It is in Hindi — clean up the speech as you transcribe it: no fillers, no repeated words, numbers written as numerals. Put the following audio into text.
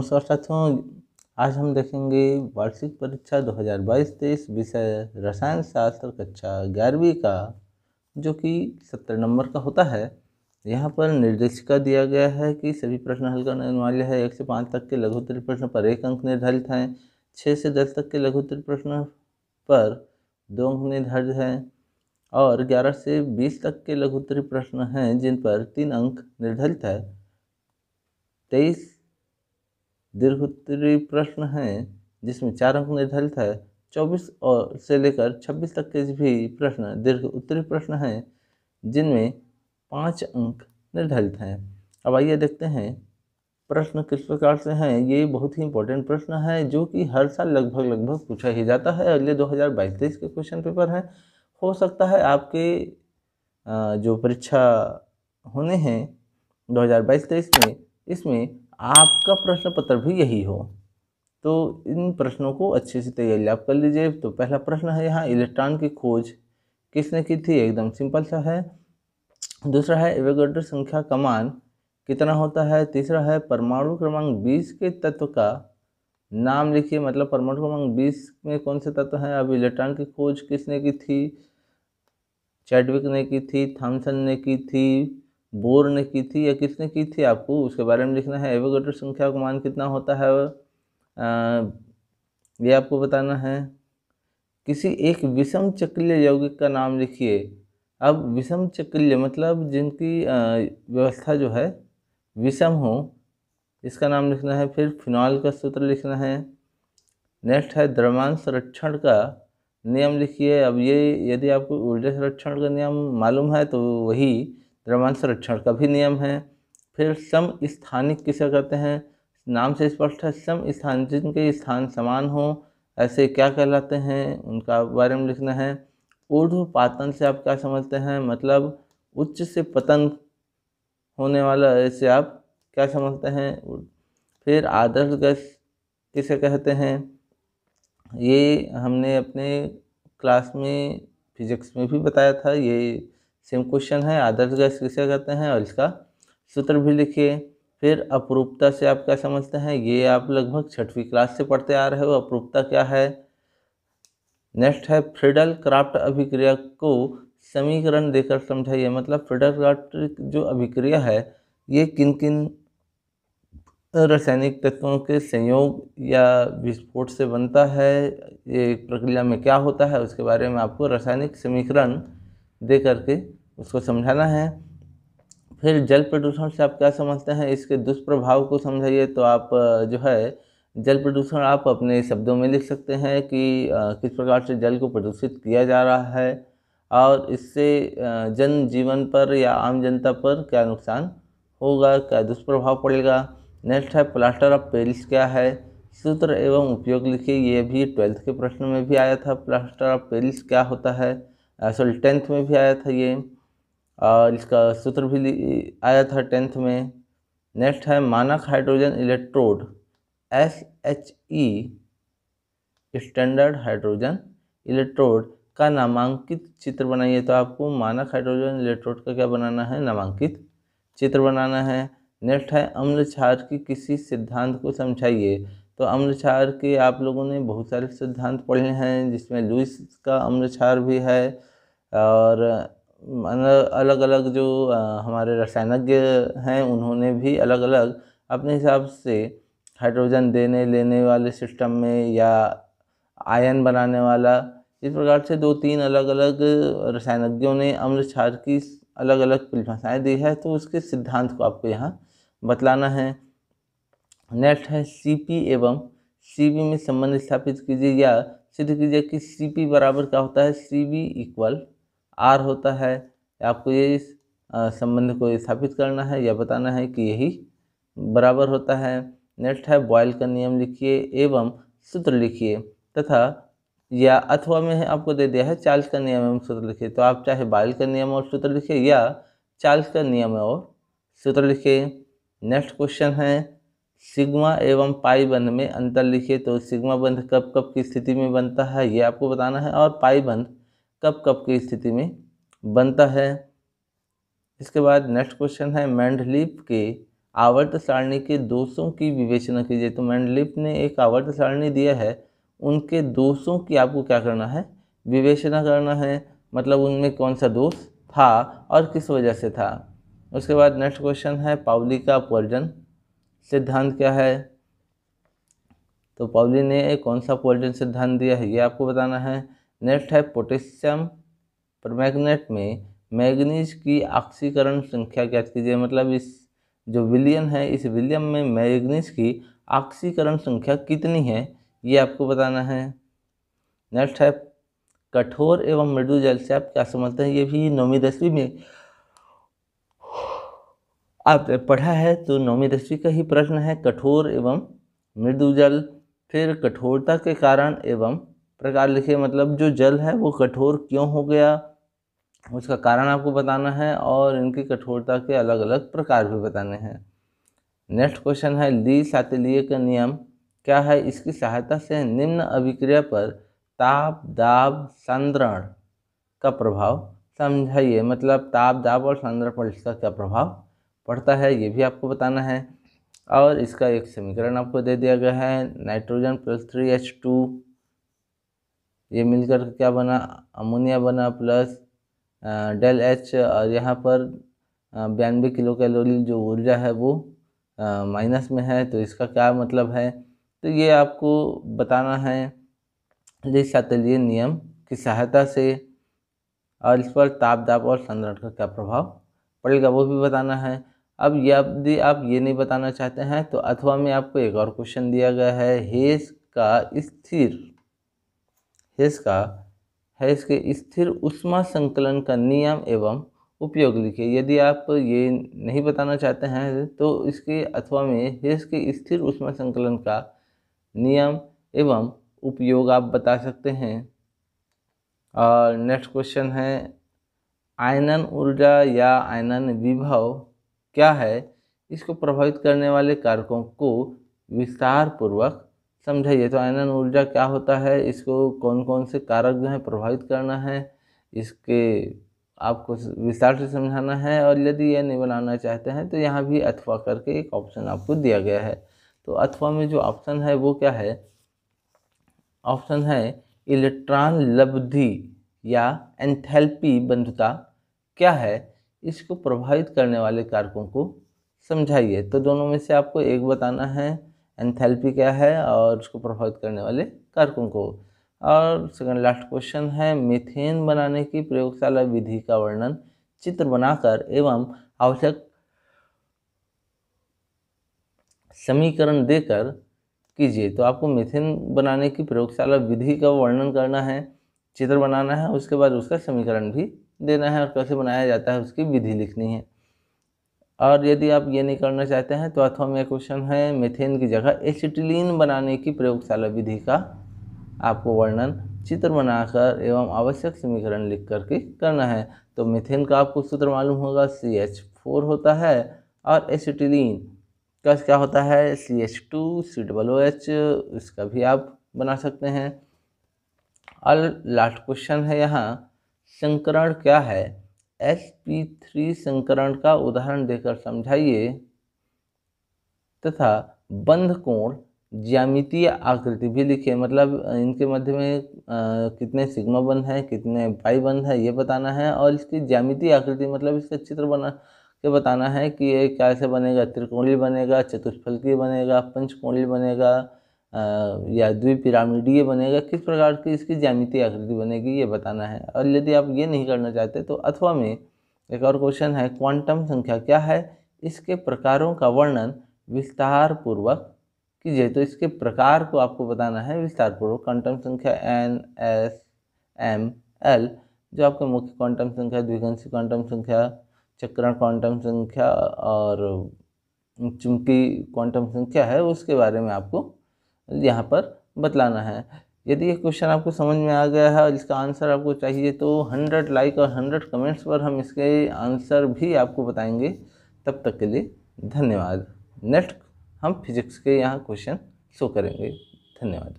नमस्कार साथियों, आज हम देखेंगे वार्षिक परीक्षा 2022-23 विषय रसायन शास्त्र कक्षा 11वीं का, जो कि 70 नंबर का होता है। यहाँ पर निर्देशिका दिया गया है कि सभी प्रश्न हल करने वाले हैं। 1 से 5 तक के लघु उत्तरीय प्रश्न पर 1 अंक निर्धारित हैं। 6 से 10 तक के लघु उत्तरीय प्रश्न पर 2 अंक निर्धारित हैं और 11 से 20 तक के लघु उत्तरीय प्रश्न हैं जिन पर 3 अंक निर्धारित है। 23 दीर्घ उत्तरीय प्रश्न हैं जिसमें 4 अंक निर्धारित है। 24 और से लेकर 26 तक के भी प्रश्न दीर्घ उत्तरीय प्रश्न हैं जिनमें 5 अंक निर्धारित हैं। अब आइए देखते हैं प्रश्न किस प्रकार से हैं। ये बहुत ही इंपॉर्टेंट प्रश्न है जो कि हर साल लगभग पूछा ही जाता है और ये 2022-23 के क्वेश्चन पेपर हैं। हो सकता है आपके जो परीक्षा होने हैं 2022-23 में, इसमें आपका प्रश्न पत्र भी यही हो, तो इन प्रश्नों को अच्छे से तैयारी आप कर लीजिए। तो पहला प्रश्न है यहाँ, इलेक्ट्रॉन की खोज किसने की थी? एकदम सिंपल सा है। दूसरा है, एवोगाड्रो संख्या का मान कितना होता है? तीसरा है, परमाणु क्रमांक 20 के तत्व का नाम लिखिए। मतलब परमाणु क्रमांक 20 में कौन से तत्व हैं? अब इलेक्ट्रॉन की खोज किसने की थी? चैडविक ने की थी, थॉमसन ने की थी, बोर ने की थी, या किसने की थी? आपको उसके बारे में लिखना है। एवोगाड्रो संख्या का मान कितना होता है ये आपको बताना है। किसी एक विषम चक्रीय यौगिक का नाम लिखिए। अब विषम चक्रीय मतलब जिनकी व्यवस्था जो है विषम हो, इसका नाम लिखना है। फिर फिनॉल का सूत्र लिखना है। नेक्स्ट है, द्रव्यमान संरक्षण का नियम लिखिए। अब ये यदि आपको ऊर्जा संरक्षण का नियम मालूम है तो वही द्रव्यमान संरक्षण का भी नियम है। फिर सम स्थानिक किसे कहते हैं? नाम से स्पष्ट है, सम स्थान जिनके स्थान समान हो ऐसे क्या कहलाते हैं, उनका बारे में लिखना है। ऊर्ध्वपातन से आप क्या समझते हैं? मतलब उच्च से पतन होने वाला, ऐसे आप क्या समझते हैं? फिर आदर्श गैस किसे कहते हैं? ये हमने अपने क्लास में फिजिक्स में भी बताया था। ये सेम क्वेश्चन है, आदर्श गैस किसे कहते हैं, और इसका सूत्र भी लिखिए। फिर अपरूपता से आप क्या समझते हैं? ये आप लगभग 6वीं क्लास से पढ़ते आ रहे हो, अपरूपता क्या है। नेक्स्ट है, फ्रीडल क्राफ्ट अभिक्रिया को समीकरण देकर समझाइए। मतलब फ्रीडल क्राफ्ट जो अभिक्रिया है ये किन किन रासायनिक तत्वों के संयोग या विस्फोट से बनता है, ये प्रक्रिया में क्या होता है, उसके बारे में आपको रासायनिक समीकरण दे करके उसको समझाना है। फिर जल प्रदूषण से आप क्या समझते हैं? इसके दुष्प्रभाव को समझाइए। तो आप जो है जल प्रदूषण आप अपने शब्दों में लिख सकते हैं कि किस प्रकार से जल को प्रदूषित किया जा रहा है और इससे जन जीवन पर या आम जनता पर क्या नुकसान होगा, क्या दुष्प्रभाव पड़ेगा। नेक्स्ट है, प्लास्टर ऑफ पेरिस क्या है? सूत्र एवं उपयोग लिखिए। ये भी 12th के प्रश्न में भी आया था, प्लास्टर ऑफ पेरिस क्या होता है। सॉरी 10th में भी आया था ये, और इसका सूत्र भी आया था 10th में। नेक्स्ट है, मानक hydrogen electrode SHE standard hydrogen electrode का नामांकित चित्र बनाइए। तो आपको मानक हाइड्रोजन इलेक्ट्रोड का क्या बनाना है? नामांकित चित्र बनाना है। नेक्स्ट है, अम्ल क्षार की किसी सिद्धांत को समझाइए। तो अम्ल क्षार के आप लोगों ने बहुत सारे सिद्धांत पढ़े हैं जिसमें लुईस का अम्ल क्षार भी है, और अलग अलग जो हमारे रसायनज्ञ हैं उन्होंने भी अलग अलग अपने हिसाब से हाइड्रोजन देने लेने वाले सिस्टम में या आयन बनाने वाला, इस प्रकार से 2-3 अलग अलग रसायनज्ञों ने अम्ल क्षार की अलग अलग परिभाषाएं दी है, तो उसके सिद्धांत को आपको यहाँ बतलाना है। नेक्स्ट है, CP एवं CB में संबंध स्थापित कीजिए या सिद्ध कीजिए कि CP बराबर क्या होता है? CB = R होता है। आपको ये संबंध को स्थापित करना है या बताना है कि यही बराबर होता है। नेक्स्ट है, बॉयल का नियम लिखिए एवं सूत्र लिखिए, तथा या अथवा में आपको दे दिया है चार्ल्स का नियम एवं सूत्र लिखिए। तो आप चाहे बॉयल का नियम और सूत्र लिखिए या चार्ल्स का नियम और सूत्र लिखिए। नेक्स्ट क्वेश्चन है, सिग्मा एवं पाई बंध में अंतर लिखिए। तो सिग्मा बंध कब कब की स्थिति में बनता है ये आपको बताना है, और पाई बंध कब कब की स्थिति में बनता है। इसके बाद नेक्स्ट क्वेश्चन है, मेंडलीफ के आवर्त सारणी के दोषों की विवेचना कीजिए। तो मेंडलीफ ने एक आवर्त सारणी दिया है, उनके दोषों की आपको क्या करना है, विवेचना करना है, मतलब उनमें कौन सा दोष था और किस वजह से था। उसके बाद नेक्स्ट क्वेश्चन है पाउली का अपवर्जन सिद्धांत क्या है। तो पाउली ने कौन सा अपवर्जन सिद्धांत दिया है, ये आपको बताना है। नेक्स्ट है पोटेशियम परमैंगनेट में मैग्नीज की ऑक्सीकरण संख्या ज्ञात कीजिए। मतलब इस जो विलियन है, इस विलियम में मैग्नीज की ऑक्सीकरण संख्या कितनी है, ये आपको बताना है। नेक्स्ट है कठोर एवं मृदु जल से आप क्या समझते हैं, ये भी 9वीं 10वीं में आपने पढ़ा है। तो 9वीं 10वीं का ही प्रश्न है, कठोर एवं मृदु जल। फिर कठोरता के कारण एवं प्रकार लिखिए, मतलब जो जल है वो कठोर क्यों हो गया, उसका कारण आपको बताना है और इनकी कठोरता के अलग अलग प्रकार भी बताने हैं। नेक्स्ट क्वेश्चन है ली सातिलिय का नियम क्या है, इसकी सहायता से निम्न अभिक्रिया पर ताप दाब सांद्रण का प्रभाव समझाइए। मतलब ताप दाब और सांद्रण पर इसका क्या प्रभाव पड़ता है, ये भी आपको बताना है। और इसका एक समीकरण आपको दे दिया गया है, नाइट्रोजन प्लस 3H2 ये मिलकर क्या बना, अमोनिया बना प्लस डेल H, और यहाँ पर 92 किलो कैलोरी जो ऊर्जा है वो माइनस में है। तो इसका क्या मतलब है, तो ये आपको बताना है ली सातिलिय नियम की सहायता से, और इस पर ताप दाब और सांद्रण का क्या प्रभाव पड़ेगा वो भी बताना है। अब यदि आप ये नहीं बताना चाहते हैं तो अथवा में आपको एक और क्वेश्चन दिया गया है, हेस के स्थिर ऊष्मा संकलन का नियम एवं उपयोग लिखिए। यदि आप ये नहीं बताना चाहते हैं तो इसके अथवा में हेस के स्थिर ऊष्मा संकलन का नियम एवं उपयोग आप बता सकते हैं। और नेक्स्ट क्वेश्चन है आयनन ऊर्जा या आयनन विभव क्या है, इसको प्रभावित करने वाले कारकों को विस्तार पूर्वक समझाइए। तो आयनन ऊर्जा क्या होता है, इसको कौन कौन से कारक जो है प्रभावित करना है, इसके आपको विस्तार से समझाना है। और यदि यह नहीं बनाना चाहते हैं तो यहाँ भी अथवा करके एक ऑप्शन आपको दिया गया है। तो अथवा में जो ऑप्शन है वो क्या है, ऑप्शन है इलेक्ट्रॉन लब्धि या एंथैल्पी बंधुता क्या है, इसको प्रभावित करने वाले कारकों को समझाइए। तो दोनों में से आपको एक बताना है, एंथैल्पी क्या है और उसको प्रभावित करने वाले कारकों को। और सेकंड लास्ट क्वेश्चन है मीथेन बनाने की प्रयोगशाला विधि का वर्णन चित्र बनाकर एवं आवश्यक समीकरण देकर कीजिए। तो आपको मीथेन बनाने की प्रयोगशाला विधि का वर्णन करना है, चित्र बनाना है, उसके बाद उसका समीकरण भी देना है और कैसे बनाया जाता है उसकी विधि लिखनी है। और यदि आप ये नहीं करना चाहते हैं तो अथवा में क्वेश्चन है मीथेन की जगह एसिटिलीन बनाने की प्रयोगशाला विधि का आपको वर्णन चित्र बनाकर एवं आवश्यक समीकरण लिख करके करना है। तो मीथेन का आपको सूत्र मालूम होगा, CH4 होता है, और एसिटिलीन का क्या होता है, CH2COOH, इसका भी आप बना सकते हैं। और लास्ट क्वेश्चन है यहाँ संकरण क्या है, sp3 संकरण का उदाहरण देकर समझाइए तथा बंध कोण ज्यामितीय आकृति भी लिखिए। मतलब इनके मध्य में कितने सिग्मा बंध है, कितने पाई बंध है, ये बताना है। और इसकी ज्यामितीय आकृति मतलब इसका चित्र बना के बताना है कि ये कैसे बनेगा, त्रिकोणीय बनेगा, चतुष्फलकीय बनेगा, पंचकोणीय बनेगा या द्विपिरामिडीय बनेगा, किस प्रकार की इसकी ज्यामितीय आकृति बनेगी ये बताना है। और यदि आप ये नहीं करना चाहते तो अथवा में एक और क्वेश्चन है क्वांटम संख्या क्या है, इसके प्रकारों का वर्णन विस्तार पूर्वक कीजिए। तो इसके प्रकार को आपको बताना है विस्तार पूर्वक। क्वांटम संख्या N, S, M, L जो आपका मुख्य क्वांटम संख्या, द्विघांसी क्वांटम संख्या, चक्रण क्वांटम संख्या और चुंबकीय क्वांटम संख्या है, उसके बारे में आपको यहाँ पर बतलाना है। यदि ये क्वेश्चन आपको समझ में आ गया है और इसका आंसर आपको चाहिए तो 100 लाइक और 100 कमेंट्स पर हम इसके आंसर भी आपको बताएंगे। तब तक के लिए धन्यवाद। नेक्स्ट हम फिजिक्स के यहाँ क्वेश्चन शो करेंगे। धन्यवाद।